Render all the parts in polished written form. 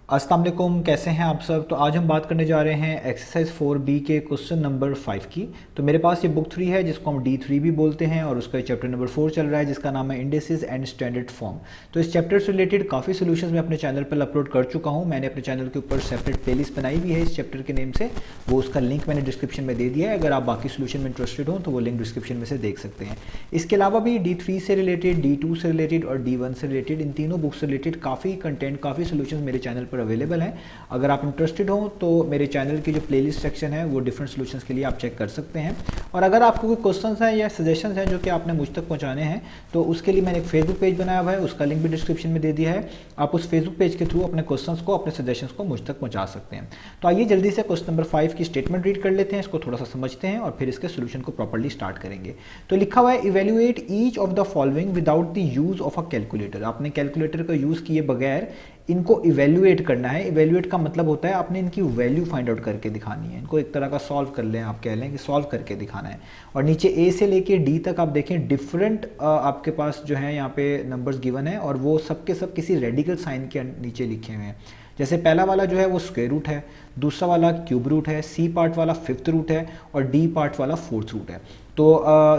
अस्सलाम वालेकुम, कैसे हैं आप सब। तो आज हम बात करने जा रहे हैं एक्सरसाइज 4B के क्वेश्चन नंबर 5 की। तो मेरे पास ये बुक 3 है जिसको हम D3 भी बोलते हैं और उसका चैप्टर नंबर 4 चल रहा है जिसका नाम है इंडिसेस एंड स्टैंडर्ड फॉर्म। तो इस चैप्टर से रिलेटेड काफ़ी सोल्यूशंस मैं अपने चैनल पर अपलोड कर चुका हूँ। मैंने अपने चैनल के ऊपर सेपरेट प्लेलिस्ट बनाई हुई है इस चैप्टर के नेम से, वो उसका लिंक मैंने डिस्क्रिप्शन में दे दिया है। अगर आप बाकी सोल्यूशन में इंटरेस्टेड हो तो वो लिंक डिस्क्रिप्शन में से देख सकते हैं। इसके अलावा भी D3 से रिलेटेड, D2 से रिलेटेड और D1 से रिलेटेड, इन तीनों बुक्स से रिलेटेड काफ़ी कंटेंट, काफ़ी सोल्यूशन मेरे चैनल पर अवेलेबल हैं। अगर आप इंटरेस्टेड हो तो मेरे चैनल की जो प्लेलिस्ट सेक्शन है वो डिफरेंट सॉल्यूशंस के लिए आप चेक कर सकते हैं। और अगर आपको कोई क्वेश्चंस हैं या सजेशंस हैं जो कि आपने मुझ तक पहुंचाने हैं तो उसके लिए मैंने एक फेसबुक पेज बनाया हुआ है, उसका लिंक भी डिस्क्रिप्शन में दे दिया है। आप उस फेसबुक पेज के थ्रू अपने क्वेश्चंस को, अपने सजेशंस को मुझ तक पहुँचा सकते हैं। तो आइए जल्दी से क्वेश्चन नंबर 5 की स्टेटमेंट रीड कर लेते हैं, इसको थोड़ा सा समझते हैं और फिर इसके सोल्यूशन को प्रॉपर्ली स्टार्ट करेंगे। तो लिखा हुआ है evaluate each of the following without the use of a calculator. आपने कैलकुलेटर का यूज़ किए बगैर इनको इवेल्युएट करना है। इवेल्युएट का मतलब होता है आपने इनकी वैल्यू फाइंड आउट करके दिखानी है, इनको एक तरह का सॉल्व कर लें, आप कह लें कि सॉल्व करके दिखाना है। और नीचे ए से लेके डी तक आप देखें डिफरेंट आपके पास जो है यहाँ पे नंबर्स गिवन है और वो सब के सब किसी रेडिकल साइन के नीचे लिखे हुए हैं। जैसे पहला वाला जो है वो स्क्वायर रूट है, दूसरा वाला क्यूब रूट है, सी पार्ट वाला फिफ्थ रूट है और डी पार्ट वाला फोर्थ रूट है। तो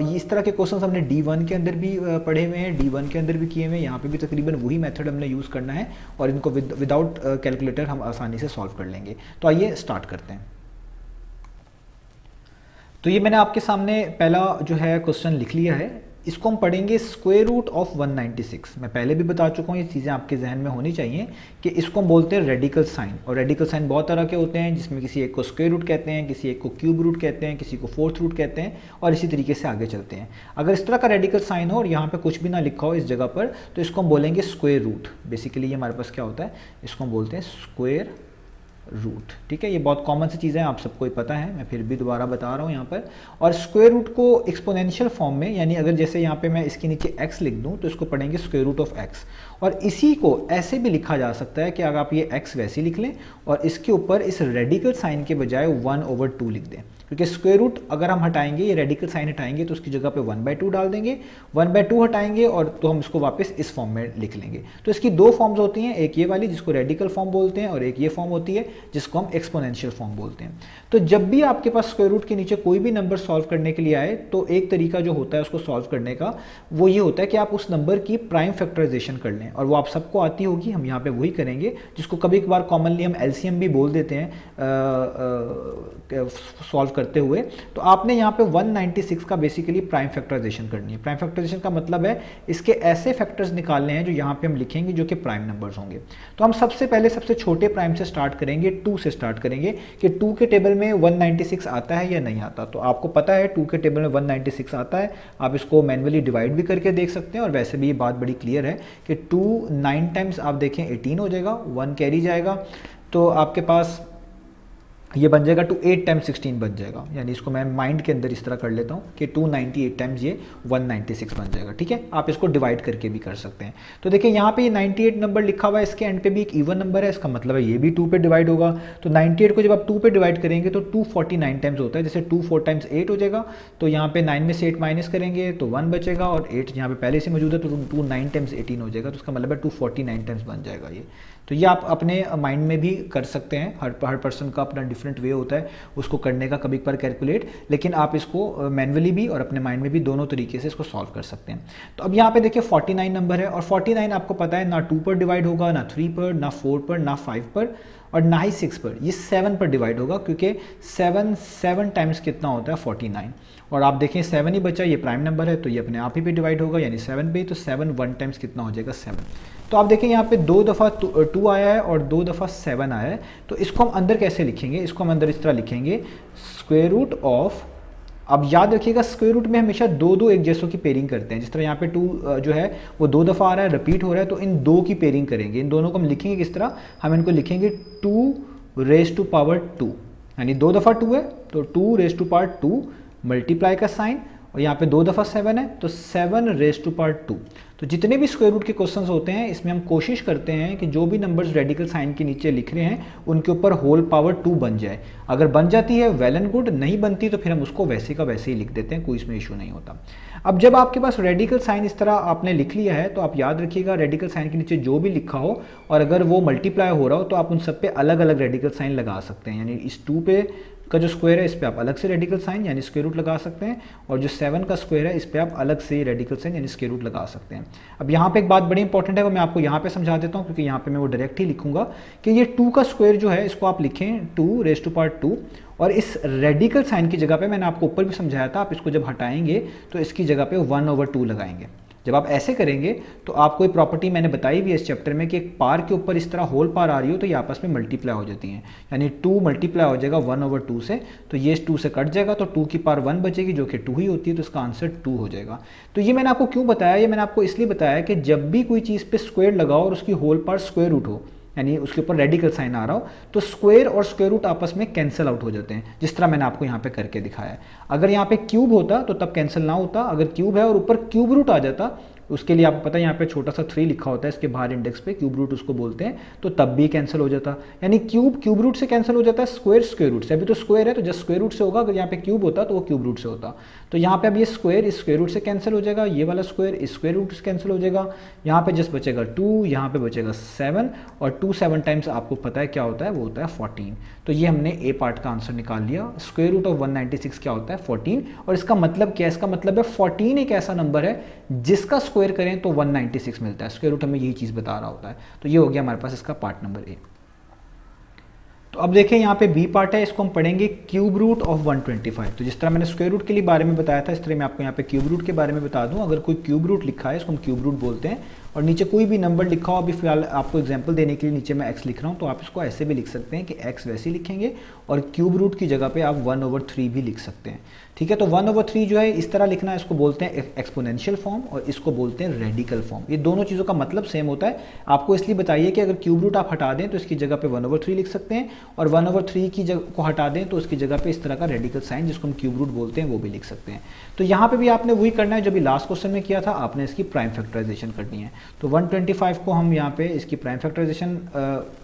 ये इस तरह के क्वेश्चंस हमने D1 के अंदर भी पढ़े हुए हैं, D1 के अंदर भी किए हुए हैं। यहाँ पे भी तकरीबन वही मेथड हमने यूज़ करना है और इनको विदाउट कैलकुलेटर हम आसानी से सॉल्व कर लेंगे। तो आइए स्टार्ट करते हैं। तो ये मैंने आपके सामने पहला जो है क्वेश्चन लिख लिया है। इसको हम पढ़ेंगे स्क्वायर रूट ऑफ 196। मैं पहले भी बता चुका हूँ, ये चीज़ें आपके जहन में होनी चाहिए कि इसको हम बोलते हैं रेडिकल साइन। और रेडिकल साइन बहुत तरह के होते हैं जिसमें किसी एक को स्क्वायर रूट कहते हैं, किसी एक को क्यूब रूट कहते हैं, किसी को फोर्थ रूट कहते हैं और इसी तरीके से आगे चलते हैं। अगर इस तरह का रेडिकल साइन हो और यहाँ पर कुछ भी ना लिखा हो इस जगह पर तो इसको हम बोलेंगे स्क्वायर रूट। बेसिकली ये हमारे पास क्या होता है, इसको हम बोलते हैं स्क्वायर रूट। ठीक है, ये बहुत कॉमन सी चीज़ें आप सबको ही पता है, मैं फिर भी दोबारा बता रहा हूँ यहाँ पर। और स्क्वायर रूट को एक्सपोनेंशियल फॉर्म में, यानी अगर जैसे यहाँ पे मैं इसके नीचे x लिख दूँ तो इसको पढ़ेंगे स्क्वायर रूट ऑफ x। और इसी को ऐसे भी लिखा जा सकता है कि अगर आप ये x वैसे लिख लें और इसके ऊपर इस रेडिकल साइन के बजाय 1/2 लिख दें, क्योंकि स्क्वायर रूट अगर हम हटाएंगे, ये रेडिकल साइन हटाएंगे तो उसकी जगह पे 1/2 डाल देंगे, 1/2 हटाएंगे और तो हम इसको वापस इस फॉर्म में लिख लेंगे। तो इसकी दो फॉर्म्स होती हैं, एक ये वाली जिसको रेडिकल फॉर्म बोलते हैं और एक ये फॉर्म होती है जिसको हम एक्सपोनेंशियल फॉर्म बोलते हैं। तो जब भी आपके पास स्क्वायर रूट के नीचे कोई भी नंबर सॉल्व करने के लिए आए तो एक तरीका जो होता है उसको सॉल्व करने का वो ये होता है कि आप उस नंबर की प्राइम फैक्टराइजेशन कर लें। और वो आप सबको आती होगी, हम यहाँ पे वही करेंगे, जिसको कभी कभार कॉमनली हम एलसीएम भी बोल देते हैं सॉल्व करते हुए। तो आपने यहाँ पे 196 का बेसिकली प्राइम फैक्टराइजेशन करनी है। प्राइम फैक्टराइजेशन का मतलब है इसके ऐसे फैक्टर्स निकालने हैं जो यहाँ पे हम लिखेंगे जो कि प्राइम नंबर्स होंगे। तो हम सबसे पहले सबसे छोटे प्राइम से स्टार्ट करेंगे, 2 से स्टार्ट करेंगे कि 2 के टेबल में 196 आता है या नहीं आता। तो आपको पता है 2 के टेबल में 196 आता है, आप इसको मैन्युअली डिवाइड भी करके देख सकते हैं। और वैसे भी ये बात बड़ी क्लियर है कि 2 9 टाइम्स आप देखें 18 हो जाएगा, 1 कैरी जाएगा तो आपके पास ये बन जाएगा 2 8 टाइम्स 16 बन जाएगा। यानी इसको मैं माइंड के अंदर इस तरह कर लेता हूँ कि 298 टाइम्स ये 196 बन जाएगा। ठीक है, आप इसको डिवाइड करके भी कर सकते हैं। तो देखिए यहाँ पे ये 98 नंबर लिखा हुआ है, इसके एंड पे भी एक इवन नंबर है, इसका मतलब है ये भी 2 पे डिवाइड होगा। तो 98 को जब आप 2 पे डिवाइड करेंगे तो 249 टाइम्स होता है। जैसे 2 4 टाइम्स 8 हो जाएगा, तो यहाँ पे 9 में से 8 माइनस करेंगे तो 1 बचेगा और 8 यहाँ पे पहले से मौजूद है तो 2 9 टाइम्स 18 हो जाएगा। तो उसका मतलब है 249 टाइम्स बन जाएगा ये। तो ये आप अपने माइंड में भी कर सकते हैं, हर पर्सन का अपना डिफरेंट वे होता है उसको करने का कभी कभार कैलकुलेट, लेकिन आप इसको मैन्युअली भी और अपने माइंड में भी दोनों तरीके से इसको सॉल्व कर सकते हैं। तो अब यहाँ पे देखिए 49 नंबर है और 49 आपको पता है ना 2 पर डिवाइड होगा, ना 3 पर, ना 4 पर, ना 5 पर और ना ही 6 पर, ये 7 पर डिवाइड होगा क्योंकि 7 टाइम्स कितना होता है 49। और आप देखें 7 ही बचा, ये प्राइम नंबर है तो ये अपने आप ही पे डिवाइड होगा यानी 7 पे, तो 7 1 टाइम्स कितना हो जाएगा 7। तो आप देखें यहाँ पे 2 दफ़ा 2 आया है और 2 दफ़ा 7 आया है। तो इसको हम अंदर कैसे लिखेंगे, इसको हम अंदर इस तरह लिखेंगे स्क्वायर रूट ऑफ, अब याद रखिएगा स्क्वायर रूट में हमेशा 2 एक जैसों की पेयरिंग करते हैं। जिस तरह यहाँ पे 2 जो है वो 2 दफ़ा आ रहा है, रिपीट हो रहा है, तो इन 2 की पेयरिंग करेंगे। इन दोनों को हम लिखेंगे किस तरह, हम इनको लिखेंगे 2 रेज़ टू पावर 2, यानी 2 दफ़ा 2 है तो 2 रेज़ टू पावर 2 मल्टीप्लाई का साइन और यहाँ पे 2 दफ़ा 7 है तो 7 रेज़ टू पावर 2। तो जितने भी स्क्वायर रूट के क्वेश्चंस होते हैं इसमें हम कोशिश करते हैं कि जो भी नंबर्स रेडिकल साइन के नीचे लिख रहे हैं उनके ऊपर होल पावर 2 बन जाए। अगर बन जाती है वेल एंड गुड, नहीं बनती तो फिर हम उसको वैसे का वैसे ही लिख देते हैं, कोई इसमें इशू नहीं होता। अब जब आपके पास रेडिकल साइन इस तरह आपने लिख लिया है तो आप याद रखिएगा रेडिकल साइन के नीचे जो भी लिखा हो और अगर वो मल्टीप्लाई हो रहा हो तो आप उन सब पे अलग अलग रेडिकल साइन लगा सकते हैं। यानी इस 2 पे का जो स्क्वायर है इस पे आप अलग से रेडिकल साइन यानी स्क्वायर रूट लगा सकते हैं, और जो 7 का स्क्वायर है इस पे आप अलग से रेडिकल साइन यानी स्क्वायर रूट लगा सकते हैं। अब यहाँ पे एक बात बड़ी इंपॉर्टेंट है, वो मैं आपको यहाँ पे समझा देता हूँ क्योंकि यहाँ पे मैं वो डायरेक्ट ही लिखूंगा कि ये 2 का स्क्वायर जो है इसको आप लिखें 2 रेज़ टू पावर 2, और इस रेडिकल साइन की जगह पे मैंने आपको ऊपर भी समझाया था, आप इसको जब हटाएंगे तो इसकी जगह पे 1/2 लगाएंगे। जब आप ऐसे करेंगे तो आपको एक प्रॉपर्टी मैंने बताई भी है इस चैप्टर में कि एक पार के ऊपर इस तरह होल पार आ रही हो तो ये आपस में मल्टीप्लाई हो जाती हैं, यानी 2 मल्टीप्लाई हो जाएगा 1/2 से, तो ये 2 से कट जाएगा तो 2 की पावर 1 बचेगी जो कि 2 ही होती है, तो इसका आंसर 2 हो जाएगा। तो ये मैंने आपको क्यों बताया, ये मैंने आपको इसलिए बताया कि जब भी कोई चीज़ पे स्क्वायर लगाओ और उसकी होल पार स्क्वायर रूट हो यानी उसके ऊपर रेडिकल साइन आ रहा हो तो स्क्वायर और स्क्वायर रूट आपस में कैंसिल आउट हो जाते हैं, जिस तरह मैंने आपको यहाँ पे करके दिखाया है। अगर यहाँ पे क्यूब होता तो तब कैंसिल ना होता, अगर क्यूब है और ऊपर क्यूब रूट आ जाता, उसके लिए आपको पता है यहाँ पे छोटा सा 3 लिखा होता है इसके बाहर इंडेक्स पे, क्यूब रूट उसको बोलते हैं, तो तब भी कैंसिल हो जाता। यानी क्यूब रूट से कैंसिल हो जाता है, स्क्वायर रूट से। अभी तो स्क्वायर है तो जस्ट स्क्वायर रूट से होगा, अगर यहाँ पे क्यूब होता तो वो क्यूब रूट से होता। तो यहाँ पे अब ये स्क्वायर इस स्क्वायर रूट से कैंसिल हो जाएगा, ये वाला स्क्वायर इस स्क्वायर रूट से कैंसिल हो जाएगा, यहाँ पे जस्ट बचेगा 2, यहाँ पे बचेगा 7, और 2 7 टाइम्स आपको पता है क्या होता है, वो होता है 14। तो ये हमने ए पार्ट का आंसर निकाल लिया। स्क्वायर रूट ऑफ 196 क्या होता है 14, और इसका मतलब क्या है, इसका मतलब है 14 एक ऐसा नंबर है जिसका स्क्वायर करें तो 196 मिलता है। स्क्वायर रूट हमें यही चीज़ बता रहा होता है। तो ये हो गया हमारे पास इसका पार्ट नंबर ए। तो अब देखें यहाँ पे बी पार्ट है, इसको हम पढ़ेंगे क्यूब रूट ऑफ 125। तो जिस तरह मैंने स्क्वायर रूट के लिए बारे में बताया था इस तरह मैं आपको यहाँ पे क्यूब रूट के बारे में बता दूँ। अगर कोई क्यूब रूट लिखा है इसको हम क्यूब रूट बोलते हैं, और नीचे कोई भी नंबर लिखा हो, अभी फिलहाल आपको एग्जांपल देने के लिए नीचे मैं x लिख रहा हूँ, तो आप इसको ऐसे भी लिख सकते हैं कि x वैसे ही लिखेंगे और क्यूब रूट की जगह पे आप 1/3 भी लिख सकते हैं। ठीक है, तो 1/3 जो है इस तरह लिखना है, इसको बोलते हैं एक्सपोनेंशियल फॉर्म और इसको बोलते हैं रेडिकल फॉर्म। ये दोनों चीज़ों का मतलब सेम होता है। आपको इसलिए बताइए कि अगर क्यूब रूट आप हटा दें तो इसकी जगह पे 1/3 लिख सकते हैं, और 1/3 की जगह को हटा दें तो उसकी जगह पे इस तरह का रेडिकल साइन जिसको हम क्यूब रूट बोलते हैं वो भी लिख सकते हैं। तो यहाँ पे भी आपने वही करना है जो भी लास्ट क्वेश्चन में किया था, आपने इसकी प्राइम फैक्टराइजेशन करनी है। तो 125 को हम यहाँ पे इसकी प्राइम फैक्टराइजेशन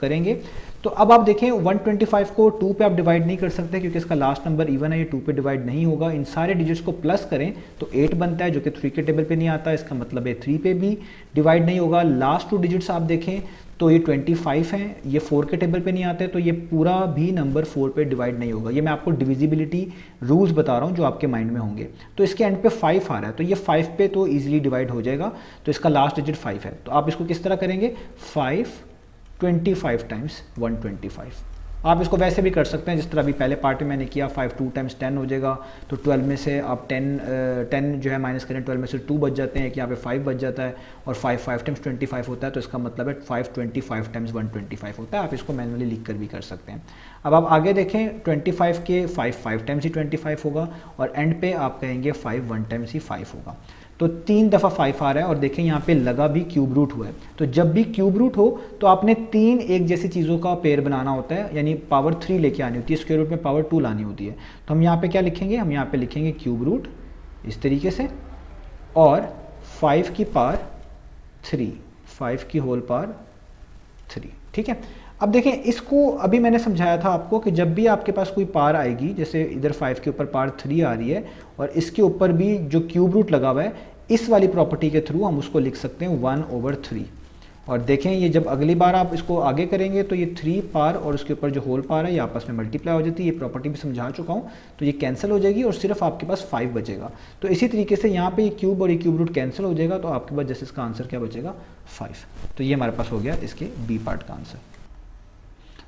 करेंगे। तो अब आप देखें 125 को 2 पे आप डिवाइड नहीं कर सकते क्योंकि इसका लास्ट नंबर इवन है, ये 2 पे डिवाइड नहीं होगा। इन सारे डिजिट्स को प्लस करें तो 8 बनता है जो कि 3 के टेबल पे नहीं आता, इसका मतलब है 3 पे भी डिवाइड नहीं होगा। लास्ट 2 डिजिट्स आप देखें तो ये 25 हैं, ये 4 के टेबल पे नहीं आते, तो ये पूरा भी नंबर 4 पे डिवाइड नहीं होगा। ये मैं आपको डिविजिबिलिटी रूल्स बता रहा हूँ जो आपके माइंड में होंगे। तो इसके एंड पे 5 आ रहा है तो ये 5 पे तो ईजिली डिवाइड हो जाएगा, तो इसका लास्ट डिजिट 5 है। तो आप इसको किस तरह करेंगे, 5 25 टाइम्स 125। आप इसको वैसे भी कर सकते हैं जिस तरह अभी पहले पार्ट में मैंने किया, 5 2 टाइम्स 10 हो जाएगा, तो 12 में से आप 10 जो है माइनस करें, 12 में से 2 बच जाते हैं, कि यहाँ पे 5 बच जाता है, और 5 टाइम्स 25 होता है, तो इसका मतलब है 525 टाइम्स 125 होता है। आप इसको मैनुअली लिख कर भी कर सकते हैं। अब आप आगे देखें 25 के 5 टाइम्स ही 25 होगा, और एंड पे आप कहेंगे 5 1 टाइम्स ही 5 होगा, तो 3 दफ़ा 5 आ रहा है। और देखें यहाँ पे लगा भी क्यूब रूट हुआ है, तो जब भी क्यूब रूट हो तो आपने 3 एक जैसी चीज़ों का पेयर बनाना होता है, यानी पावर 3 लेके आनी होती है, स्क्वायर रूट में पावर 2 लानी होती है। तो हम यहाँ पे क्या लिखेंगे, हम यहाँ पे लिखेंगे क्यूब रूट इस तरीके से, और 5 की पावर 3, 5 की होल पावर 3। ठीक है, अब देखें इसको अभी मैंने समझाया था आपको कि जब भी आपके पास कोई पावर आएगी, जैसे इधर 5 के ऊपर पावर 3 आ रही है और इसके ऊपर भी जो क्यूब रूट लगा हुआ है, इस वाली प्रॉपर्टी के थ्रू हम उसको लिख सकते हैं 1/3। और देखें ये जब अगली बार आप इसको आगे करेंगे तो ये 3 पावर और उसके ऊपर जो होल पावर है ये आपस में मल्टीप्लाई हो जाती है। ये प्रॉपर्टी भी समझा चुका हूँ, तो ये कैंसिल हो जाएगी और सिर्फ आपके पास 5 बचेगा। तो इसी तरीके से यहाँ पे ये क्यूब और ये क्यूब रूट कैंसिल हो जाएगा, तो आपके पास जैसे इसका आंसर क्या बचेगा 5। तो ये हमारे पास हो गया इसके बी पार्ट का आंसर।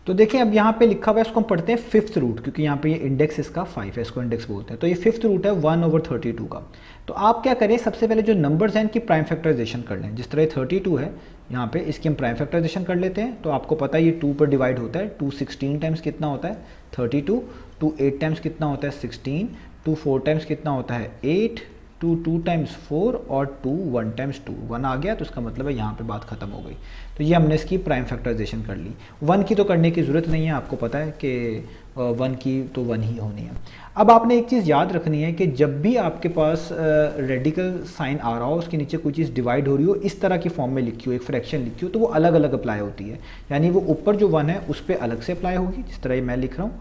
तो देखिए अब यहाँ पे लिखा हुआ है, इसको हम पढ़ते हैं 5th रूट, क्योंकि यहाँ पे ये इंडेक्स इसका 5 है, इसको इंडेक्स बोलते हैं। तो ये 5th रूट है 1/32 का। तो आप क्या करें, सबसे पहले जो नंबर्स हैं इनकी प्राइम फैक्टराइजेशन कर लें। जिस तरह 32 है यहाँ पे, इसकी हम प्राइम फैक्टराइजेशन कर लेते हैं। तो आपको पता है ये 2 पर डिवाइड होता है, 2 16 टाइम्स कितना होता है 32, 2 8 टाइम्स कितना होता है 16, 2 4 टाइम्स कितना होता है 8, 2 2 टाइम्स 4 और 2 1 टाइम्स 2, 1 आ गया, तो इसका मतलब है यहाँ पे बात खत्म हो गई। तो ये हमने इसकी प्राइम फैक्टराइजेशन कर ली। 1 की तो करने की ज़रूरत नहीं है, आपको पता है कि 1 की तो 1 ही होनी है। अब आपने एक चीज़ याद रखनी है कि जब भी आपके पास रेडिकल साइन आ रहा हो, उसके नीचे कोई चीज़ डिवाइड हो रही हो, इस तरह की फॉर्म में लिखी हो, एक फ्रैक्शन लिखी हो, तो वो अलग अलग अप्लाई होती है। यानी वो ऊपर जो 1 है उस पर अलग से अप्लाई होगी, जिस तरह ये मैं लिख रहा हूँ,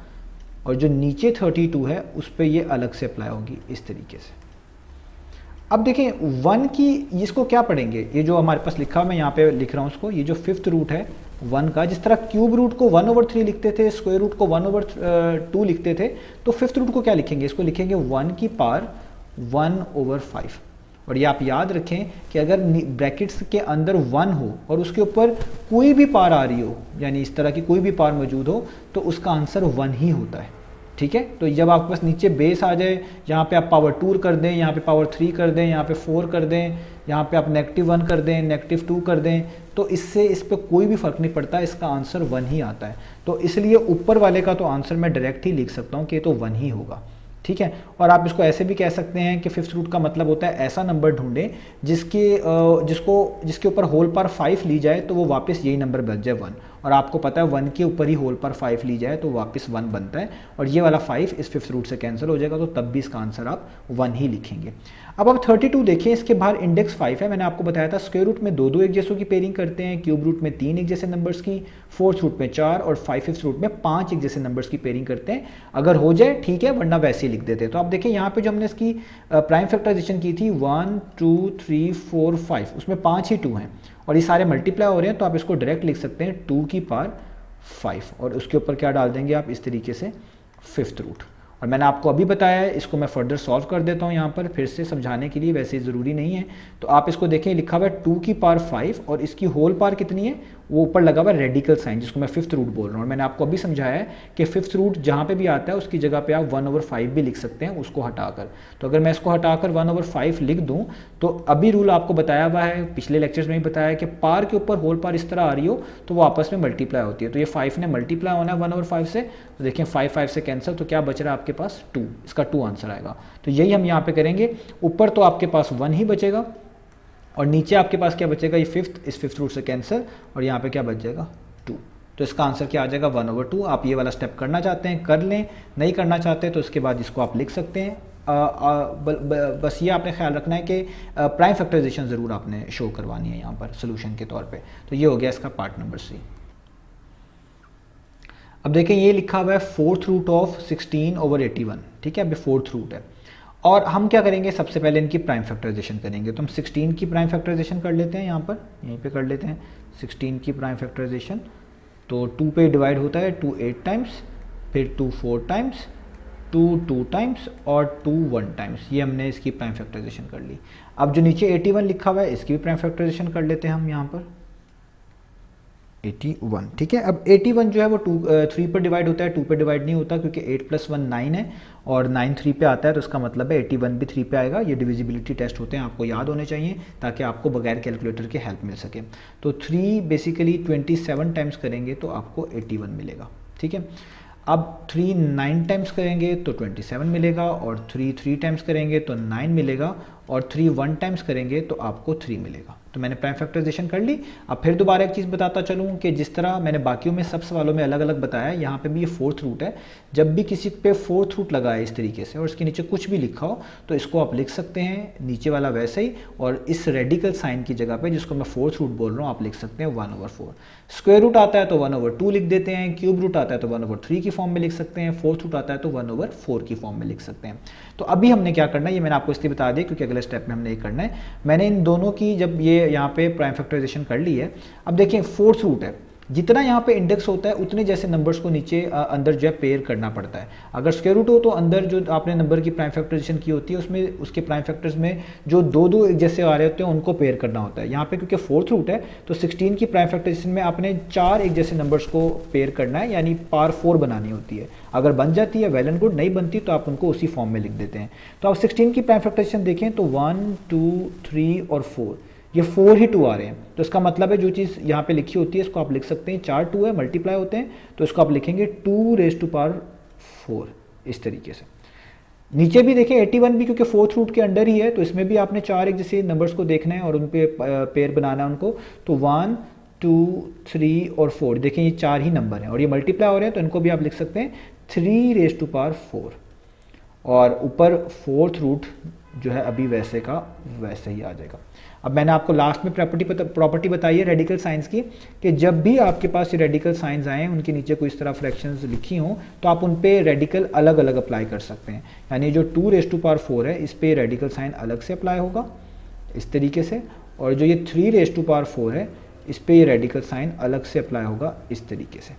और जो नीचे 32 है उस पर ये अलग से अप्लाई होगी, इस तरीके से। अब देखें 1 की, इसको क्या पढ़ेंगे, ये जो हमारे पास लिखा, मैं यहाँ पे लिख रहा हूँ उसको, ये जो फिफ्थ रूट है 1 का, जिस तरह क्यूब रूट को 1/3 लिखते थे, स्क्वायर रूट को 1/2 लिखते थे, तो फिफ्थ रूट को क्या लिखेंगे, इसको लिखेंगे 1 की पावर 1/5। और ये आप याद रखें कि अगर ब्रैकेट्स के अंदर 1 हो और उसके ऊपर कोई भी पावर आ रही हो, यानी इस तरह की कोई भी पावर मौजूद हो, तो उसका आंसर 1 ही होता है। ठीक है, तो जब आपके पास नीचे बेस आ जाए, यहाँ पे आप पावर 2 कर दें, यहाँ पे पावर 3 कर दें, यहाँ पे 4 कर दें, यहाँ पे आप -1 कर दें, -2 कर दें, तो इससे इस पर कोई भी फर्क नहीं पड़ता, इसका आंसर 1 ही आता है। तो इसलिए ऊपर वाले का तो आंसर मैं डायरेक्ट ही लिख सकता हूँ कि तो 1 ही होगा। ठीक है, और आप इसको ऐसे भी कह सकते हैं कि फिफ्थ रूट का मतलब होता है ऐसा नंबर ढूंढें जिसके ऊपर होल पावर 5 ली जाए तो वो वापस यही नंबर बच जाए 1, और आपको पता है 1 के ऊपर ही होल पावर 5 ली जाए तो वापस 1 बनता है, और ये वाला 5 इस फिफ्थ रूट से कैंसिल हो जाएगा, तो तब भी इसका आंसर आप 1 ही लिखेंगे। अब आप 32 देखिए, इसके बाहर इंडेक्स 5 है, मैंने आपको बताया था स्क्वायर रूट में 2 एक जैसों की पेयरिंग करते हैं, क्यूब रूट में 3 एक जैसे नंबर्स की, फोर्थ रूट में 4 और फिफ्थ रूट में 5 एक जैसे नंबर्स की पेयरिंग करते हैं। अगर हो जाए ठीक है, वरना वैसे ही लिख देते हैं। तो आप देखिए यहाँ पे जो हमने इसकी प्राइम फैक्टराइजेशन की थी 1 2 3 4 5, उसमें 5 ही 2 हैं और ये सारे मल्टीप्लाई हो रहे हैं, तो आप इसको डायरेक्ट लिख सकते हैं 2 की पावर 5 और उसके ऊपर क्या डाल देंगे आप इस तरीके से फिफ्थ रूट। और मैंने आपको अभी बताया है, इसको मैं फर्दर सॉल्व कर देता हूँ यहाँ पर फिर से समझाने के लिए, वैसे ज़रूरी नहीं है। तो आप इसको देखें, लिखा हुआ है 2 की पावर 5 और इसकी होल पावर कितनी है, वो ऊपर लगा हुआ है रेडिकल साइन, जिसको मैं फिफ्थ रूट बोल रहा हूँ। और मैंने आपको अभी समझाया है कि फिफ्थ रूट जहाँ पे भी आता है उसकी जगह पे आप 1/5 भी लिख सकते हैं उसको हटाकर। तो अगर मैं इसको हटाकर 1/5 लिख दूँ तो अभी रूल आपको बताया हुआ है, पिछले लेक्चर्स में भी बताया है कि पार के ऊपर होल पार इस तरह आ रही हो तो वो आपस में मल्टीप्लाई होती है। तो ये 5 ने मल्टीप्लाई होना है 1/5 से, तो देखिए 5 से कैंसिल, तो क्या बच रहा है आपके पास 2, इसका 2 आंसर आएगा। तो यही हम यहाँ पे करेंगे, ऊपर तो आपके पास 1 ही बचेगा और नीचे आपके पास क्या बचेगा, ये फिफ्थ, इस फिफ्थ रूट से कैंसिल और यहाँ पे क्या बच जाएगा 2। तो इसका आंसर क्या आ जाएगा 1/2। आप ये वाला स्टेप करना चाहते हैं कर लें, नहीं करना चाहते तो इसके बाद इसको आप लिख सकते हैं। बस ये आपने ख्याल रखना है कि प्राइम फैक्टराइजेशन ज़रूर आपने शो करवानी है यहाँ पर सोल्यूशन के तौर पे। तो ये हो गया इसका पार्ट नंबर सी। अब देखें ये लिखा हुआ है फोर्थ रूट ऑफ 16/81, ठीक है, अभी फोर्थ रूट है और हम क्या करेंगे, सबसे पहले इनकी प्राइम फैक्टराइजेशन करेंगे। तो हम 16 की प्राइम फैक्टराइजेशन कर लेते हैं, यहाँ पर यहीं पे कर लेते हैं 16 की प्राइम फैक्टराइजेशन। तो 2 पे डिवाइड होता है, 2 8 टाइम्स, फिर 2 4 टाइम्स, 2 2 टाइम्स और 2 1 टाइम्स। ये हमने इसकी प्राइम फैक्टराइजेशन कर ली। अब जो नीचे 81 लिखा हुआ है इसकी भी प्राइम फैक्टराइजेशन कर लेते हैं हम यहाँ पर 81, ठीक है। अब 81 जो है वो 3 पर डिवाइड होता है, 2 पर डिवाइड नहीं होता क्योंकि 8 + 1 9 है और 9 3 पे आता है, तो इसका मतलब है 81 भी 3 पे आएगा। ये डिविजिबिलिटी टेस्ट होते हैं, आपको याद होने चाहिए ताकि आपको बगैर कैलकुलेटर के हेल्प मिल सके। तो 3 बेसिकली 27 टाइम्स करेंगे तो आपको 81 मिलेगा, ठीक है। अब 3 9 टाइम्स करेंगे तो 27 मिलेगा और 3 3 टाइम्स करेंगे तो 9 मिलेगा और 3 1 टाइम्स करेंगे तो आपको 3 मिलेगा। तो मैंने प्राइम फैक्टराइजेशन कर ली। अब फिर दोबारा एक चीज़ बताता चलूँ कि जिस तरह मैंने बाकियों में सब सवालों में अलग अलग बताया, यहाँ पे भी ये फोर्थ रूट है। जब भी किसी पे फोर्थ रूट लगा है इस तरीके से और इसके नीचे कुछ भी लिखा हो तो इसको आप लिख सकते हैं नीचे वाला वैसे ही, और इस रेडिकल साइन की जगह पे जिसको मैं फोर्थ रूट बोल रहा हूँ आप लिख सकते हैं 1/4। स्क्वायर रूट आता है तो 1/2 लिख देते हैं, क्यूब रूट आता है तो 1/3 की फॉर्म में लिख सकते हैं, फोर्थ रूट आता है तो 1/4 की फॉर्म में लिख सकते हैं। तो अभी हमने क्या करना है ये मैंने आपको इसलिए बता दिया क्योंकि अगले स्टेप में हमने ये करना है। मैंने इन दोनों की जब ये यहाँ पे प्राइम फैक्टराइजेशन कर ली है, अब देखिए फोर्थ रूट है, जितना यहाँ पे इंडेक्स होता है उतने जैसे नंबर्स को नीचे अंदर जो है पेयर करना पड़ता है। अगर स्क्वायर रूट हो तो अंदर जो आपने नंबर की प्राइम फैक्टराइजेशन की होती है उसमें उसके प्राइम फैक्टर्स में जो 2 एक जैसे आ रहे होते हैं उनको पेयर करना होता है। यहाँ पे क्योंकि फोर्थ रूट है तो 16 की प्राइम फैक्टराइजेशन में आपने 4 एक जैसे नंबर्स को पेयर करना है, यानी पावर 4 बनानी होती है। अगर बन जाती है वेल एंड गुड, नहीं बनती तो आप उनको उसी फॉर्म में लिख देते हैं। तो आप 16 की प्राइम फैक्टराइजेशन देखें तो 1 2 3 और 4, ये 4 ही 2 आ रहे हैं। तो इसका मतलब है जो चीज़ यहाँ पे लिखी होती है इसको आप लिख सकते हैं, 4 2 है मल्टीप्लाई होते हैं तो इसको आप लिखेंगे 2⁴ इस तरीके से। नीचे भी देखें 81 भी क्योंकि फोर्थ रूट के अंडर ही है तो इसमें भी आपने 4 एक जैसे नंबर्स को देखना है और उन पे पेयर बनाना है उनको। तो 1 2 3 और 4, देखें ये 4 ही नंबर हैं और ये मल्टीप्लाई हो रहे हैं तो इनको भी आप लिख सकते हैं 3⁴। और ऊपर फोर्थ रूट जो है अभी वैसे का वैसे ही आ जाएगा। अब मैंने आपको लास्ट में प्रॉपर्टी बताई है रेडिकल साइंस की, कि जब भी आपके पास ये रेडिकल साइंस आए, उनके नीचे कोई इस तरह फ्रैक्शंस लिखी हों, तो आप उन पे रेडिकल अलग अलग अप्लाई कर सकते हैं। यानी जो 2⁴ है इस पे रेडिकल साइन अलग से अप्लाई होगा इस तरीके से, और जो ये 3⁴ है इस पे ये रेडिकल साइन अलग से अप्लाई होगा इस तरीके से।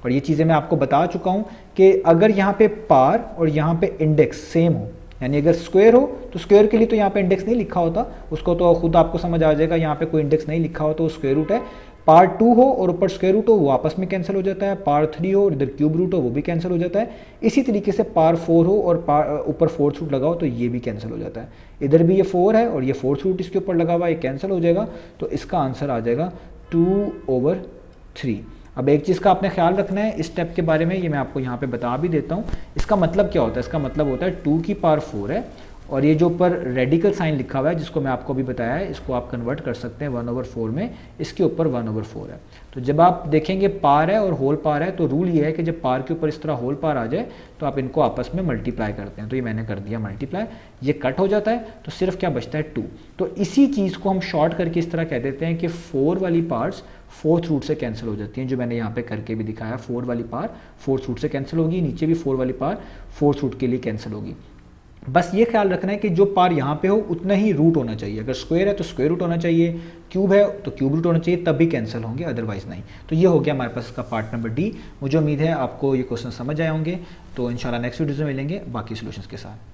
और ये चीज़ें मैं आपको बता चुका हूँ कि अगर यहाँ पे पार और यहाँ पे इंडेक्स सेम हो, यानी अगर स्क्वायर हो तो स्क्वायर के लिए तो यहाँ पे इंडेक्स नहीं लिखा होता, उसको तो खुद आपको समझ आ जाएगा, यहाँ पे कोई इंडेक्स नहीं लिखा हो तो स्क्वायर रूट है। पार्ट 2 हो और ऊपर स्क्वायर रूट हो वो आपस में कैंसिल हो जाता है, पार्ट 3 हो और इधर क्यूब रूट हो वो भी कैंसिल हो जाता है। इसी तरीके से पार्ट 4 हो और ऊपर फोर्थ रूट लगाओ तो ये भी कैंसिल हो जाता है। इधर भी ये 4 है और ये फोर्थ रूट इसके ऊपर लगा हुआ, ये कैंसिल हो जाएगा, तो इसका आंसर आ जाएगा 2/3। अब एक चीज़ का आपने ख्याल रखना है इस स्टेप के बारे में, ये मैं आपको यहाँ पे बता भी देता हूँ। इसका मतलब क्या होता है, इसका मतलब होता है 2⁴ है और ये जो ऊपर रेडिकल साइन लिखा हुआ है जिसको मैं आपको अभी बताया है, इसको आप कन्वर्ट कर सकते हैं 1/4 में, इसके ऊपर 1/4 है। तो जब आप देखेंगे पार है और होल पार है तो रूल ये है कि जब पार के ऊपर इस तरह होल पार आ जाए तो आप इनको आपस में मल्टीप्लाई करते हैं। तो ये मैंने कर दिया मल्टीप्लाई, ये कट हो जाता है तो सिर्फ क्या बचता है 2। तो इसी चीज़ को हम शॉर्ट करके इस तरह कह देते हैं कि 4 वाली पार्ट्स फोर्थ रूट से कैंसिल हो जाती हैं, जो मैंने यहाँ पे करके भी दिखाया। 4 वाली पार फोर्थ रूट से कैंसिल होगी, नीचे भी 4 वाली पार फोर्थ रूट के लिए कैंसिल होगी। बस ये ख्याल रखना है कि जो पार यहाँ पे हो उतना ही रूट होना चाहिए। अगर स्क्वायर है तो स्क्वायर रूट होना चाहिए, क्यूब है तो क्यूब रूट होना चाहिए, तब भी कैंसिल होंगे, अदरवाइज नहीं। तो ये हो गया हमारे पास इसका पार्ट नंबर डी। मुझे उम्मीद है आपको ये क्वेश्चन समझ आए होंगे। तो इंशाल्लाह नेक्स्ट वीडियो में मिलेंगे बाकी सॉल्यूशंस के साथ।